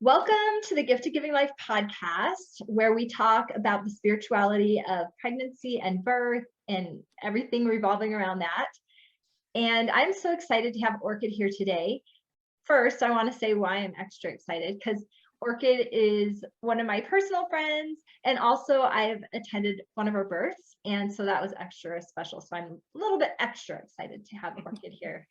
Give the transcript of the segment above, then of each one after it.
Welcome to the Gift of Giving Life podcast, where we talk about the spirituality of pregnancy and birth and everything revolving around that. And I'm so excited to have Orchid here today. First, I want to say why I'm extra excited because Orchid is one of my personal friends, and also I've attended one of her births, and so that was extra special. So I'm a little bit extra excited to have Orchid here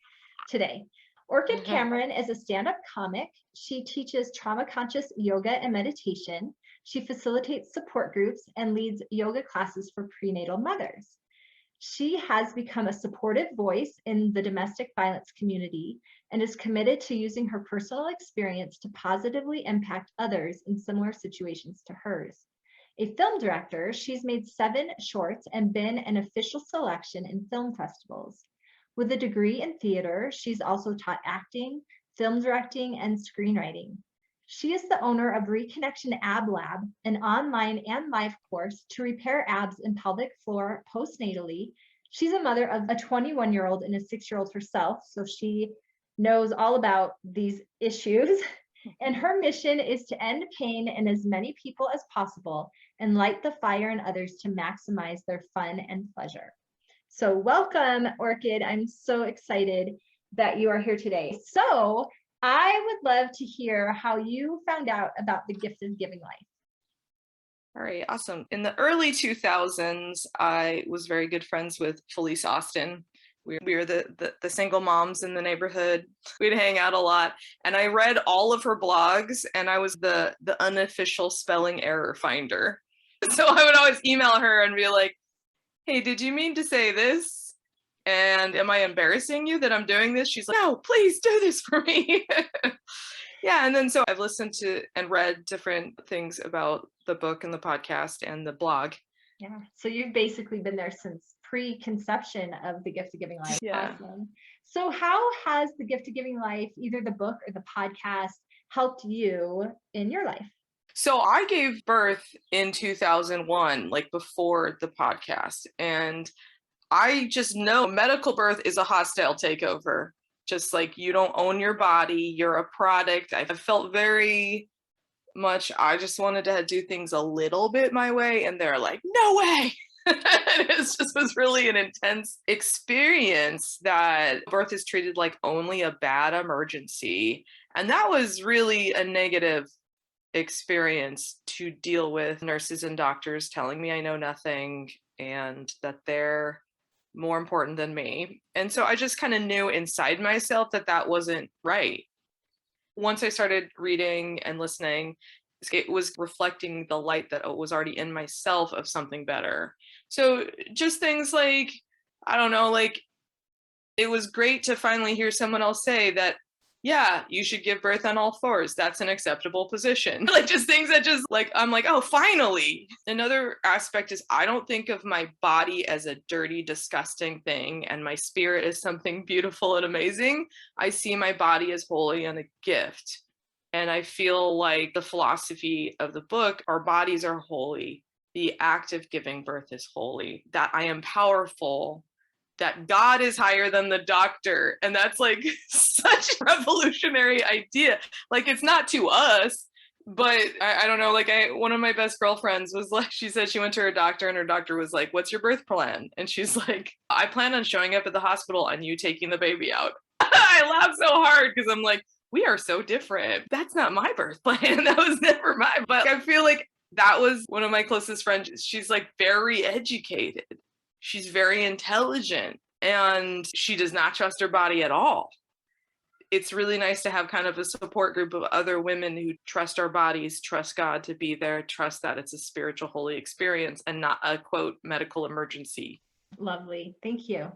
today. Orchid Cameron is a stand-up comic. She teaches trauma-conscious yoga and meditation. She facilitates support groups and leads yoga classes for prenatal mothers. She has become a supportive voice in the domestic violence community and is committed to using her personal experience to positively impact others in similar situations to hers. A film director, she's made 7 shorts and been an official selection in film festivals. With a degree in theater, she's also taught acting, film directing, and screenwriting. She is the owner of Reconnection Ab Lab, an online and live course to repair abs and pelvic floor postnatally. She's a mother of a 21-year-old and a 6-year-old herself, so she knows all about these issues. And her mission is to end pain in as many people as possible and light the fire in others to maximize their fun and pleasure. So welcome, Orchid. I'm so excited that you are here today. So I would love to hear how you found out about the gift of giving life. All right, awesome. In the early 2000s, I was very good friends with Felice Austin. We were the single moms in the neighborhood. We'd hang out a lot. And I read all of her blogs, and I was the unofficial spelling error finder. So I would always email her and be like, hey, did you mean to say this? And am I embarrassing you that I'm doing this? She's like, no, please do this for me. Yeah, and then so I've listened to and read different things about the book and the podcast and the blog. Yeah, so you've basically been there since pre-conception of the gift of giving life. Yeah. Awesome. So how has the gift of giving life, either the book or the podcast, helped you in your life? So I gave birth in 2001, like before the podcast. And I just know medical birth is a hostile takeover. Just like you don't own your body, you're a product. I felt very much, I just wanted to do things a little bit my way. And they're like, no way. It just was really an intense experience that birth is treated like only a bad emergency. And that was really a negative experience to deal with nurses and doctors telling me I know nothing and that they're more important than me. And so I just kind of knew inside myself that that wasn't right. Once I started reading and listening, it was reflecting the light that was already in myself of something better. So just things like, I don't know, like it was great to finally hear someone else say that, yeah, you should give birth on all fours. That's an acceptable position. Like just things that just like, I'm like, oh, finally. Another aspect is I don't think of my body as a dirty, disgusting thing and my spirit as something beautiful and amazing. I see my body as holy and a gift. And I feel like the philosophy of the book, our bodies are holy. The act of giving birth is holy, that I am powerful, that God is higher than the doctor. And that's like such a revolutionary idea. Like it's not to us, but I don't know, like one of my best girlfriends was like, she said she went to her doctor and her doctor was like, what's your birth plan? And she's like, I plan on showing up at the hospital and you taking the baby out. I laugh so hard because I'm like, we are so different. That's not my birth plan. That was never mine. But I feel like that was one of my closest friends. She's like very educated. She's very intelligent and she does not trust her body at all. It's really nice to have kind of a support group of other women who trust our bodies, trust God to be there, trust that it's a spiritual, holy experience and not a quote medical emergency. Lovely. Thank you.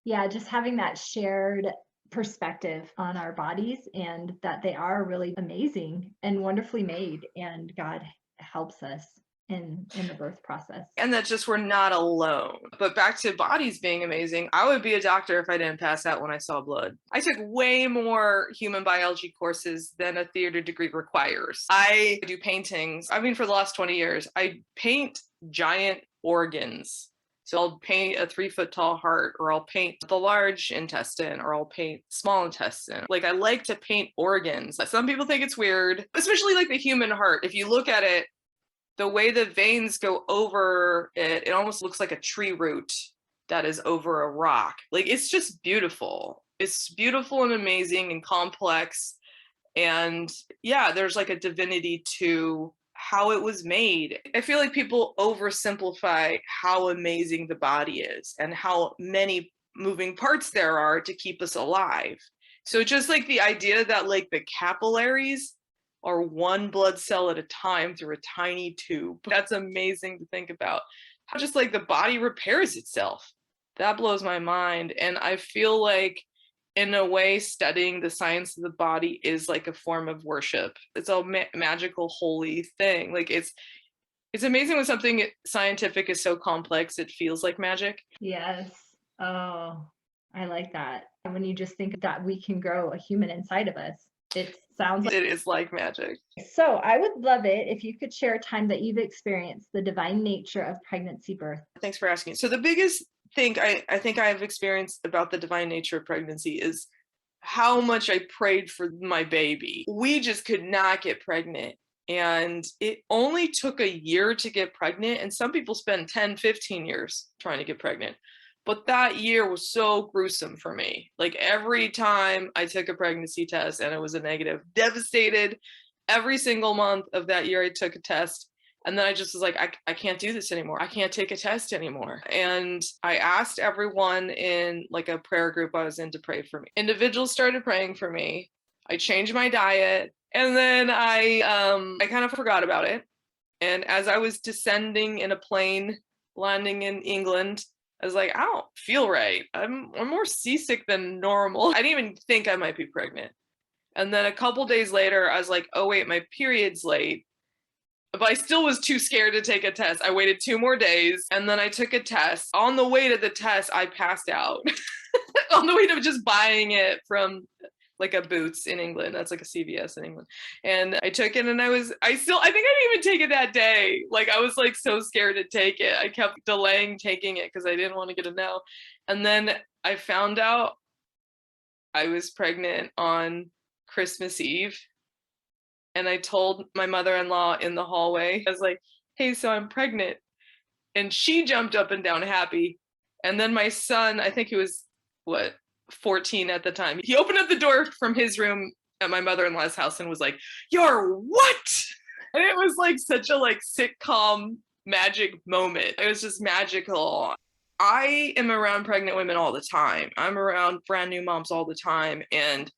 Yeah, just having that shared perspective on our bodies and that they are really amazing and wonderfully made, and God helps us in the birth process. And that just we're not alone. But back to bodies being amazing, I would be a doctor if I didn't pass out when I saw blood. I took way more human biology courses than a theater degree requires. I do paintings. I mean, for the last 20 years, I paint giant organs. So I'll paint a 3-foot tall heart, or I'll paint the large intestine, or I'll paint small intestine. Like I like to paint organs. Some people think it's weird, especially like the human heart. If you look at it, the way the veins go over it, it almost looks like a tree root that is over a rock. Like it's just beautiful. It's beautiful and amazing and complex. And yeah, there's like a divinity to how it was made. I feel like people oversimplify how amazing the body is and how many moving parts there are to keep us alive. So just like the idea that like the capillaries are one blood cell at a time through a tiny tube. That's amazing to think about. How just like the body repairs itself. That blows my mind. And I feel like in a way, studying the science of the body is like a form of worship. It's a magical, holy thing. Like it's amazing when something scientific is so complex, it feels like magic. Yes. Oh, I like that. And when you just think that we can grow a human inside of us, it sounds like it is like magic. So I would love it if you could share a time that you've experienced the divine nature of pregnancy birth. Thanks for asking. So the biggest thing I think I've experienced about the divine nature of pregnancy is how much I prayed for my baby. We just could not get pregnant. And it only took a year to get pregnant. And some people spend 10, 15 years trying to get pregnant. But that year was so gruesome for me. Like every time I took a pregnancy test and it was a negative, devastated. Every single month of that year I took a test. And then I just was like, I can't do this anymore. I can't take a test anymore. And I asked everyone in like a prayer group I was in to pray for me. Individuals started praying for me. I changed my diet. And then I kind of forgot about it. And as I was descending in a plane, landing in England, I was like, I don't feel right. I'm more seasick than normal. I didn't even think I might be pregnant. And then a couple days later, I was like, oh wait, my period's late. But I still was too scared to take a test. I waited 2 more days and then I took a test. On the way to the test, I passed out. On the way to just buying it from like a Boots in England. That's like a CVS in England. And I took it and I think I didn't even take it that day. Like I was like so scared to take it. I kept delaying taking it because I didn't want to get a no. And then I found out I was pregnant on Christmas Eve. And I told my mother-in-law in the hallway, I was like, hey, so I'm pregnant. And she jumped up and down happy. And then my son, I think he was, 14 at the time. He opened up the door from his room at my mother-in-law's house and was like, you're what? And it was like such a like sitcom magic moment. It was just magical. I am around pregnant women all the time. I'm around brand new moms all the time. And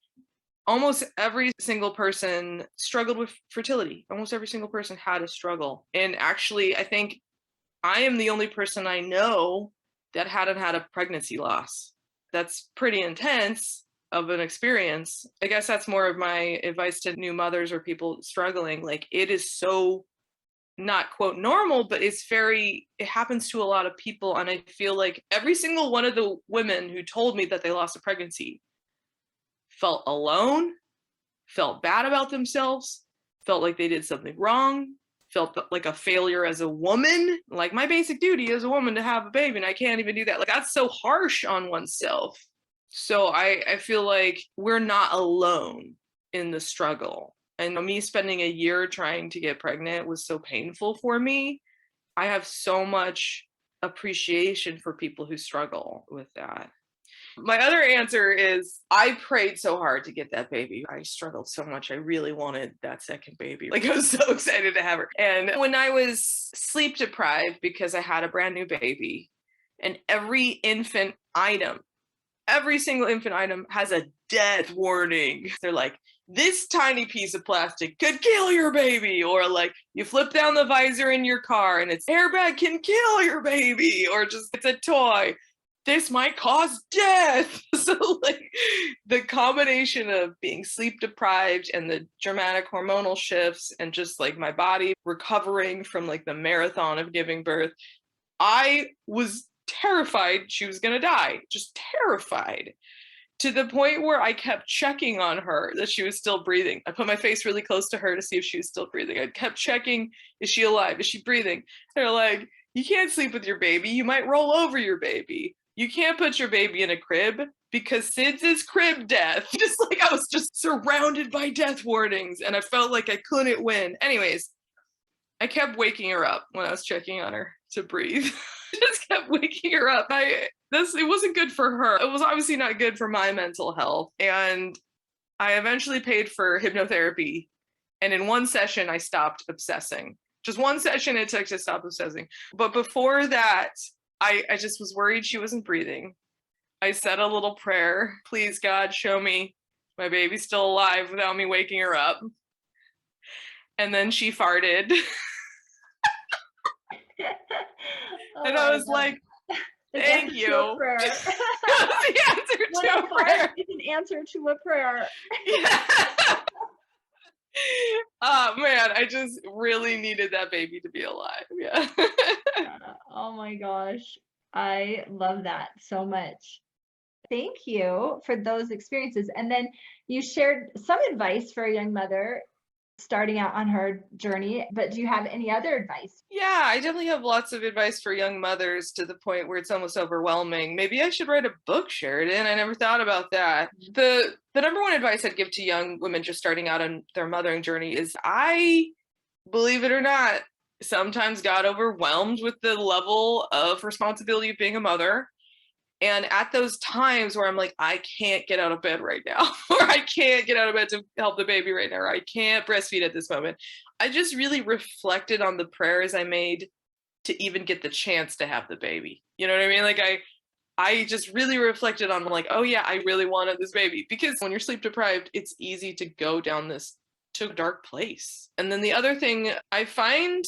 almost every single person struggled with fertility. Almost every single person had a struggle. And actually, I think I am the only person I know that hadn't had a pregnancy loss. That's pretty intense of an experience. I guess that's more of my advice to new mothers or people struggling. Like it is so not quote normal, but it happens to a lot of people. And I feel like every single one of the women who told me that they lost a pregnancy felt alone, felt bad about themselves, felt like they did something wrong, felt like a failure as a woman. Like my basic duty as a woman to have a baby and I can't even do that. Like that's so harsh on oneself. So I feel like we're not alone in the struggle. And me spending a year trying to get pregnant was so painful for me. I have so much appreciation for people who struggle with that. My other answer is I prayed so hard to get that baby. I struggled so much. I really wanted that second baby. Like I was so excited to have her. And when I was sleep deprived because I had a brand new baby, and every single infant item has a death warning. They're like, this tiny piece of plastic could kill your baby. Or like you flip down the visor in your car and its airbag can kill your baby. Or just it's a toy. This might cause death. So like the combination of being sleep deprived and the dramatic hormonal shifts and just like my body recovering from like the marathon of giving birth, I was terrified she was gonna die, just terrified. To the point where I kept checking on her that she was still breathing. I put my face really close to her to see if she was still breathing. I kept checking, is she alive? Is she breathing? They're like, You can't sleep with your baby. You might roll over your baby. You can't put your baby in a crib because SIDS is crib death. Just like I was just surrounded by death warnings and I felt like I couldn't win. Anyways, I kept waking her up when I was checking on her to breathe. Just kept waking her up. It wasn't good for her. It was obviously not good for my mental health. And I eventually paid for hypnotherapy. And in one session, I stopped obsessing. Just one session it took to stop obsessing. But before that, I just was worried she wasn't breathing. I said a little prayer. Please, God, show me my baby's still alive without me waking her up. And then she farted. And I was like, thank you. Prayer. The answer to a prayer. It's an answer to a prayer. Yeah. Oh man, I just really needed that baby to be alive. Yeah. Oh my gosh. I love that so much. Thank you for those experiences. And then you shared some advice for a young mother starting out on her journey, but do you have any other advice? Yeah, I definitely have lots of advice for young mothers to the point where it's almost overwhelming. Maybe I should write a book, Sheridan. I never thought about that. The number one advice I'd give to young women just starting out on their mothering journey is believe it or not, sometimes got overwhelmed with the level of responsibility of being a mother. And at those times where I'm like, I can't get out of bed right now, or I can't get out of bed to help the baby right now, or I can't breastfeed at this moment, I just really reflected on the prayers I made to even get the chance to have the baby. You know what I mean? Like I just really reflected on like, oh yeah, I really wanted this baby. Because when you're sleep deprived, it's easy to go down this to a dark place. And then the other thing I find,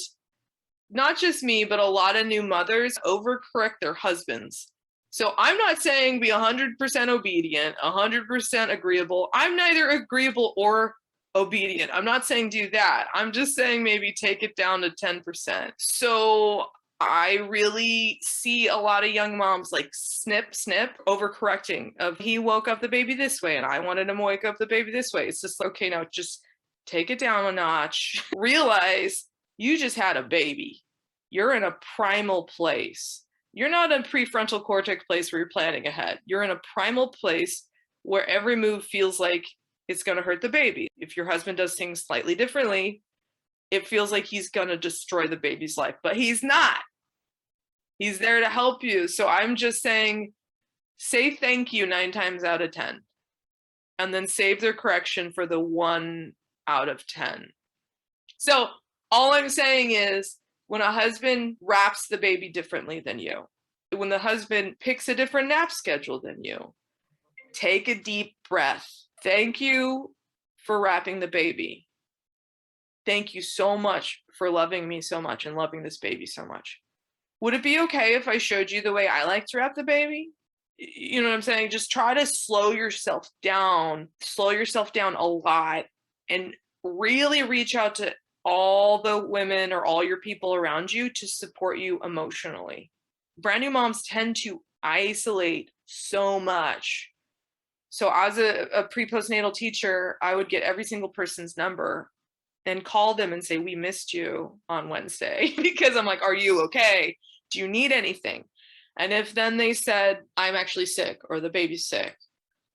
not just me, but a lot of new mothers overcorrect their husbands. So I'm not saying be 100% obedient, 100% agreeable. I'm neither agreeable or obedient. I'm not saying do that. I'm just saying maybe take it down to 10%. So I really see a lot of young moms like snip, overcorrecting of he woke up the baby this way and I wanted him to wake up the baby this way. It's just okay, now just take it down a notch. Realize you just had a baby. You're in a primal place. You're not in a prefrontal cortex place where you're planning ahead. You're in a primal place where every move feels like it's going to hurt the baby. If your husband does things slightly differently, it feels like he's going to destroy the baby's life, but he's not. He's there to help you. So I'm just saying, say thank you 9 times out of 10, and then save their correction for the 1 out of 10. So all I'm saying is, when a husband wraps the baby differently than you, when the husband picks a different nap schedule than you, take a deep breath. Thank you for wrapping the baby. Thank you so much for loving me so much and loving this baby so much. Would it be okay if I showed you the way I like to wrap the baby? You know what I'm saying? Just try to slow yourself down a lot, and really reach out to all the women or all your people around you to support you emotionally. Brand new moms tend to isolate so much. So as a pre-postnatal teacher, I would get every single person's number and call them and say, we missed you on Wednesday, because I'm like, are you okay? Do you need anything? And if then they said, I'm actually sick or the baby's sick,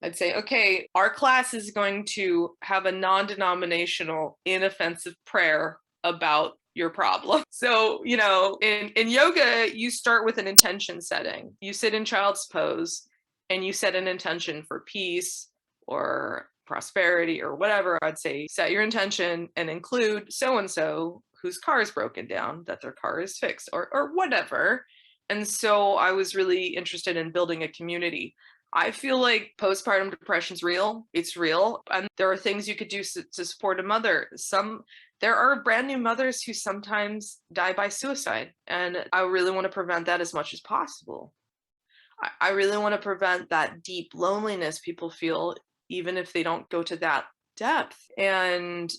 I'd say, okay, our class is going to have a non-denominational, inoffensive prayer about your problem. So, you know, in yoga, you start with an intention setting. You sit in child's pose and you set an intention for peace or prosperity or whatever. I'd say set your intention and include so-and-so whose car is broken down, that their car is fixed or whatever. And so I was really interested in building a community. I feel like postpartum depression is real. It's real. And there are things you could do to support a mother. There are brand new mothers who sometimes die by suicide. And I really want to prevent that as much as possible. I really want to prevent that deep loneliness people feel, even if they don't go to that depth. And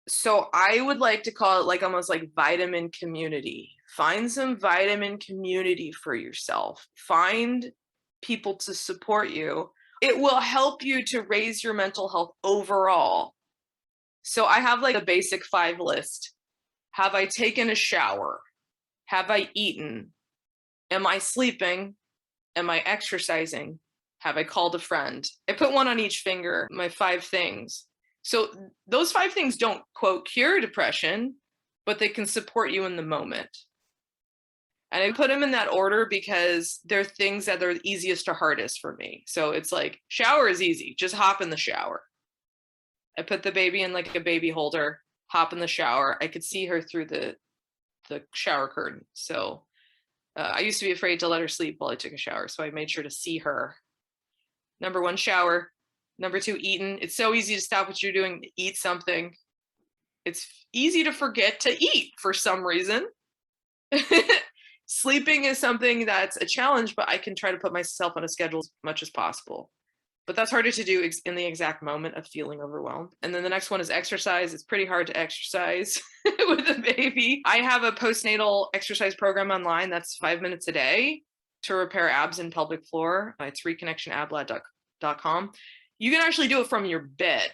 so I would like to call it like almost like vitamin community. Find some vitamin community for yourself. Find people to support you. It will help you to raise your mental health overall. So I have like a basic 5 list. Have I taken a shower? Have I eaten? Am I sleeping? Am I exercising? Have I called a friend? I put one on each finger, my 5 things. So those 5 things don't, quote, cure depression, but they can support you in the moment. And I put them in that order because they're things that are easiest to hardest for me. So it's like, shower is easy. Just hop in the shower. I put the baby in like a baby holder, hop in the shower. I could see her through the shower curtain. So I used to be afraid to let her sleep while I took a shower. So I made sure to see her. Number 1, shower. Number 2, eating. It's so easy to stop what you're doing, eat something. It's easy to forget to eat for some reason. Sleeping is something that's a challenge, but I can try to put myself on a schedule as much as possible. But that's harder to do in the exact moment of feeling overwhelmed. And then the next one is exercise. It's pretty hard to exercise with a baby. I have a postnatal exercise program online that's 5 minutes a day to repair abs and pelvic floor. It's reconnectionablab.com. You can actually do it from your bed.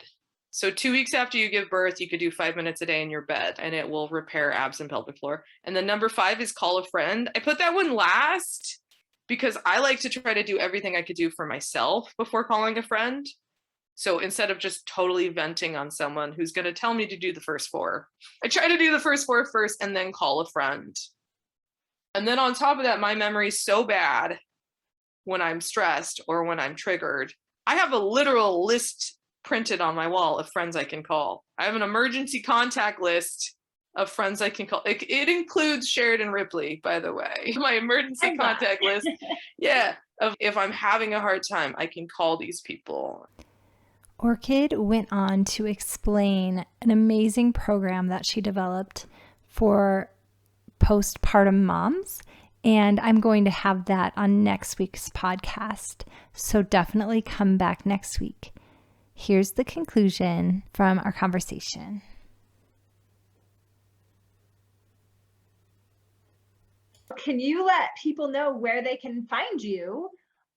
So 2 weeks after you give birth, you could do 5 minutes a day in your bed and it will repair abs and pelvic floor. And then number 5 is call a friend. I put that one last because I like to try to do everything I could do for myself before calling a friend. So instead of just totally venting on someone who's going to tell me to do the first 4, I try to do the first 4 first and then call a friend. And then on top of that, my memory's so bad when I'm stressed or when I'm triggered. I have a literal list printed on my wall of friends I can call. I have an emergency contact list of friends I can call. It includes Sheridan Ripley, by the way. My emergency contact list. Yeah. Of if I'm having a hard time, I can call these people. Orchid went on to explain an amazing program that she developed for postpartum moms. And I'm going to have that on next week's podcast. So definitely come back next week. Here's the conclusion from our conversation. Can you let people know where they can find you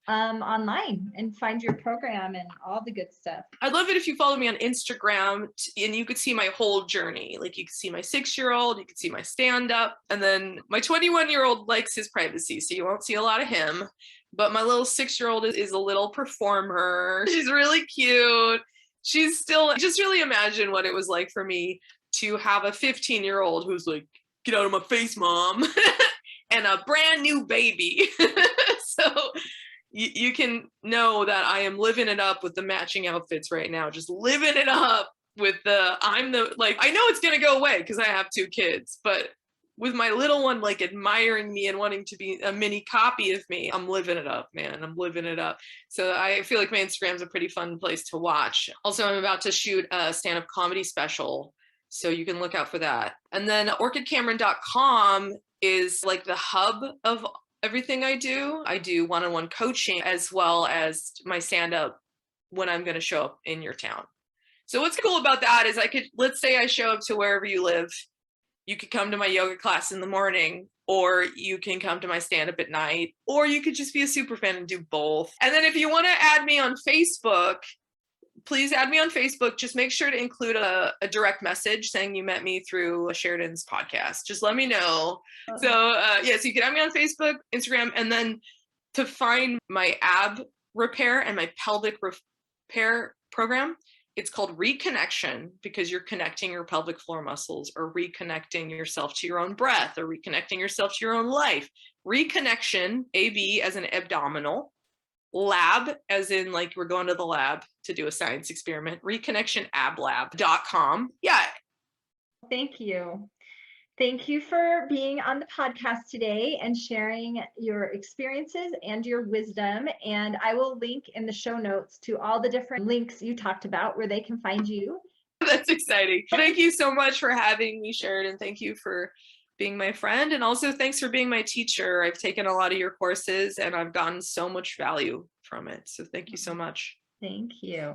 online and find your program and all the good stuff? I'd love it if you follow me on Instagram and you could see my whole journey. Like you could see my 6-year-old, you could see my stand-up, and then my 21-year-old likes his privacy, so you won't see a lot of him. But my little 6-year-old is a little performer. She's really cute. She's still, just really imagine what it was like for me to have a 15-year-old who's like, get out of my face, mom, and a brand new baby. So you can know that I am living it up with the matching outfits right now, just living it up with I know it's going to go away because I have 2 kids, but with my little one, like admiring me and wanting to be a mini copy of me, I'm living it up, man. I'm living it up. So I feel like my Instagram's a pretty fun place to watch. Also, I'm about to shoot a stand-up comedy special, so you can look out for that. And then orchidcameron.com is like the hub of everything I do. I do one-on-one coaching as well as my stand-up when I'm going to show up in your town. So what's cool about that is let's say I show up to wherever you live. You could come to my yoga class in the morning, or you can come to my stand-up at night, or you could just be a super fan and do both. And then if you want to add me on Facebook, please add me on Facebook. Just make sure to include a direct message saying you met me through Sheridan's podcast. Just let me know. So so you can add me on Facebook, Instagram, and then to find my ab repair and my pelvic repair program, it's called Reconnection, because you're connecting your pelvic floor muscles or reconnecting yourself to your own breath or reconnecting yourself to your own life. Reconnection, AB as an abdominal, lab as in like we're going to the lab to do a science experiment, reconnectionablab.com. Yeah. Thank you. Thank you for being on the podcast today and sharing your experiences and your wisdom. And I will link in the show notes to all the different links you talked about where they can find you. That's exciting. Thank you so much for having me, Sheridan. Thank you for being my friend. And also thanks for being my teacher. I've taken a lot of your courses and I've gotten so much value from it. So thank you so much. Thank you.